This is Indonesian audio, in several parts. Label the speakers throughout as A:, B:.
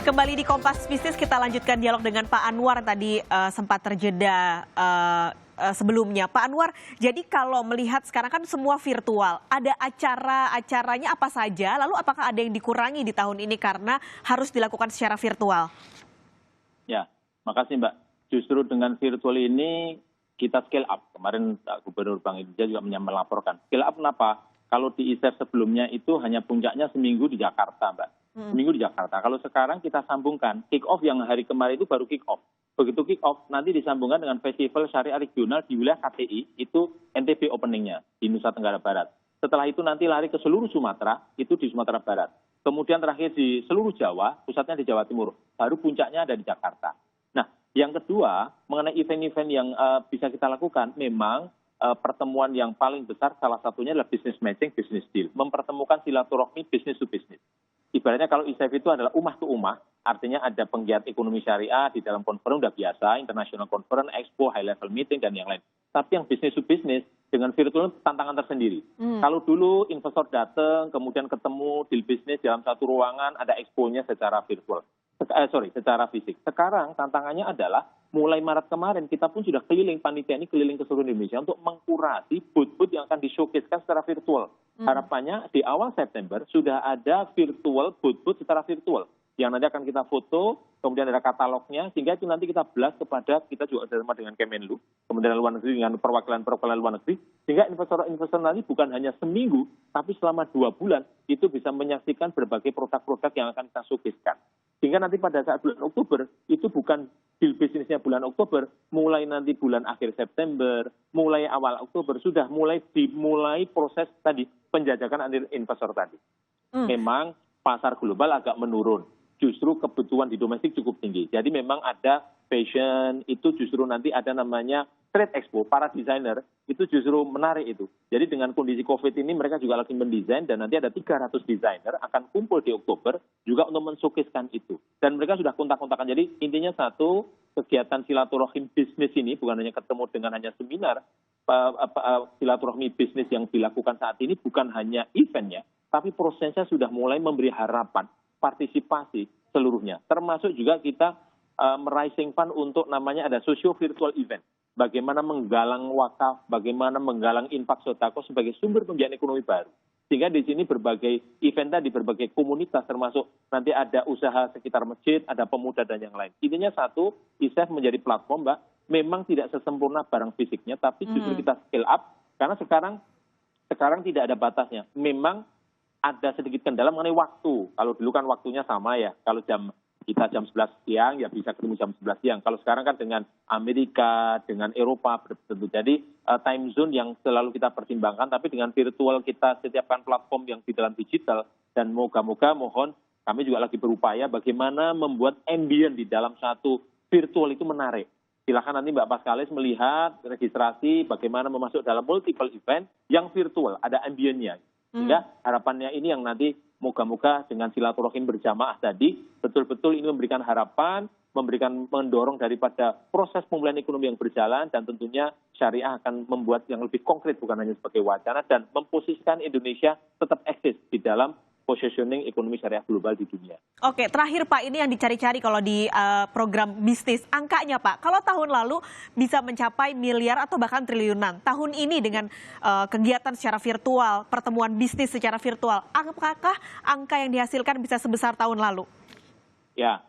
A: Kembali di Kompas Bisnis, kita lanjutkan dialog dengan Pak Anwar tadi sempat terjeda sebelumnya. Pak Anwar, jadi kalau melihat sekarang kan semua virtual, ada acaranya apa saja, lalu apakah ada yang dikurangi di tahun ini karena harus dilakukan secara virtual?
B: Ya, makasih Mbak. Justru dengan virtual ini kita scale up. Kemarin Gubernur Bank Indonesia juga melaporkan. Scale up kenapa? Kalau di ISEF sebelumnya itu hanya puncaknya seminggu di Jakarta, Mbak. Seminggu di Jakarta. Kalau sekarang kita sambungkan, kick off yang hari kemarin itu baru kick off. Begitu kick off, nanti disambungkan dengan Festival Syariah Regional di wilayah KTI, itu NTB openingnya di Nusa Tenggara Barat. Setelah itu nanti lari ke seluruh Sumatera, itu di Sumatera Barat. Kemudian terakhir di seluruh Jawa, pusatnya di Jawa Timur. Baru puncaknya ada di Jakarta. Nah, yang kedua, mengenai event-event yang bisa kita lakukan, memang pertemuan yang paling besar salah satunya adalah business matching, business deal. Mempertemukan silaturahmi business to business. Ibaratnya kalau ISEF itu adalah umah ke umah, artinya ada penggiat ekonomi syariah di dalam conference udah biasa, international conference, expo, high level meeting, dan yang lain. Tapi yang business to business dengan virtual tantangan tersendiri. Kalau dulu investor datang, kemudian ketemu deal bisnis dalam satu ruangan, ada expo-nya secara virtual. Secara fisik. Sekarang tantangannya adalah mulai Maret kemarin kita pun sudah keliling, panitia ini keliling ke seluruh Indonesia untuk mengkurasi booth-booth yang akan di-showcase-kan secara virtual. Harapannya di awal September sudah ada virtual booth-booth secara virtual yang nanti akan kita foto, kemudian ada katalognya, sehingga itu nanti kita blast kepada, kita juga bersama dengan Kemenlu, Kementerian Luar Negeri, dengan perwakilan luar negeri, sehingga investor-investor nanti bukan hanya seminggu, tapi selama 2 bulan, itu bisa menyaksikan berbagai produk-produk yang akan kita showcase-kan. Sehingga nanti pada saat bulan Oktober, itu bukan deal bisnisnya bulan Oktober, mulai nanti bulan akhir September, mulai awal Oktober, sudah dimulai proses tadi, penjajakan antar investor tadi. Memang pasar global agak menurun. Justru kebutuhan di domestik cukup tinggi. Jadi memang ada fashion, itu justru nanti ada namanya trade expo, para desainer, itu justru menarik itu. Jadi dengan kondisi COVID ini mereka juga lagi mendesain dan nanti ada 300 desainer akan kumpul di Oktober juga untuk men-showcase-kan itu. Dan mereka sudah kontak-kontakan. Jadi intinya satu, kegiatan silaturahim bisnis ini bukan hanya ketemu dengan hanya seminar, silaturahmi bisnis yang dilakukan saat ini bukan hanya eventnya, tapi prosesnya sudah mulai memberi harapan, partisipasi seluruhnya. Termasuk juga kita meraising fund untuk namanya ada socio virtual event. Bagaimana menggalang wakaf, bagaimana menggalang infak sodako sebagai sumber pembiayaan ekonomi baru. Sehingga di sini berbagai event tadi, berbagai komunitas termasuk nanti ada usaha sekitar masjid, ada pemuda dan yang lain. Intinya satu, ISEF menjadi platform, Mbak, memang tidak sesempurna barang fisiknya, tapi justru kita scale up, karena sekarang tidak ada batasnya. Memang ada sedikit kendala mengenai waktu. Kalau dulu kan waktunya sama ya. Kalau kita jam 11 siang ya bisa ketemu jam 11 siang. Kalau sekarang kan dengan Amerika, dengan Eropa tentu. Jadi time zone yang selalu kita pertimbangkan. Tapi dengan virtual kita setiapkan platform yang di dalam digital. Dan moga-moga mohon kami juga lagi berupaya bagaimana membuat ambient di dalam satu virtual itu menarik. Silakan nanti Mbak Paskalis melihat registrasi bagaimana memasuk dalam multiple event yang virtual. Ada ambientnya. Sehingga harapannya ini yang nanti moga-moga dengan silaturahim berjamaah tadi, betul-betul ini memberikan harapan, mendorong daripada proses pemulihan ekonomi yang berjalan, dan tentunya syariah akan membuat yang lebih konkret, bukan hanya sebagai wacana, dan memposisikan Indonesia tetap eksis di dalam positioning ekonomi syariah global di dunia.
A: Oke, terakhir Pak, ini yang dicari-cari kalau di program bisnis, angkanya Pak, kalau tahun lalu bisa mencapai miliar atau bahkan triliunan, tahun ini dengan kegiatan secara virtual, pertemuan bisnis secara virtual, apakah angka yang dihasilkan bisa sebesar tahun lalu?
B: Ya,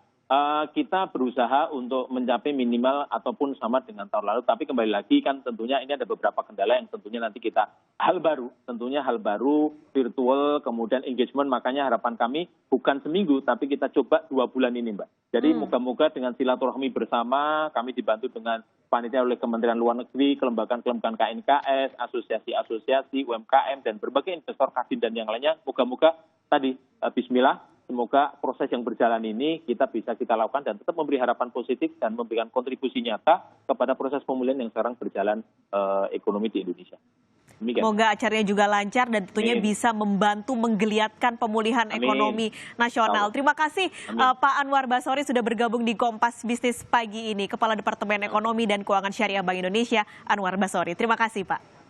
B: kita berusaha untuk mencapai minimal ataupun sama dengan tahun lalu, tapi kembali lagi kan tentunya ini ada beberapa kendala yang tentunya nanti kita hal baru, virtual, kemudian engagement, makanya harapan kami bukan seminggu, tapi kita coba 2 bulan ini Mbak. Jadi moga-moga dengan silaturahmi bersama, kami dibantu dengan panitia oleh Kementerian Luar Negeri, kelembagaan-kelembagaan KNKS, asosiasi-asosiasi, UMKM, dan berbagai investor kadin dan yang lainnya, moga-moga tadi, bismillah, semoga proses yang berjalan ini kita lakukan dan tetap memberi harapan positif dan memberikan kontribusi nyata kepada proses pemulihan yang sekarang berjalan ekonomi di Indonesia. Demikian.
A: Semoga acaranya juga lancar dan tentunya bisa membantu menggeliatkan pemulihan ekonomi nasional. Terima kasih Pak Anwar Basori sudah bergabung di Kompas Bisnis pagi ini. Kepala Departemen Ekonomi dan Keuangan Syariah Bank Indonesia, Anwar Basori. Terima kasih Pak.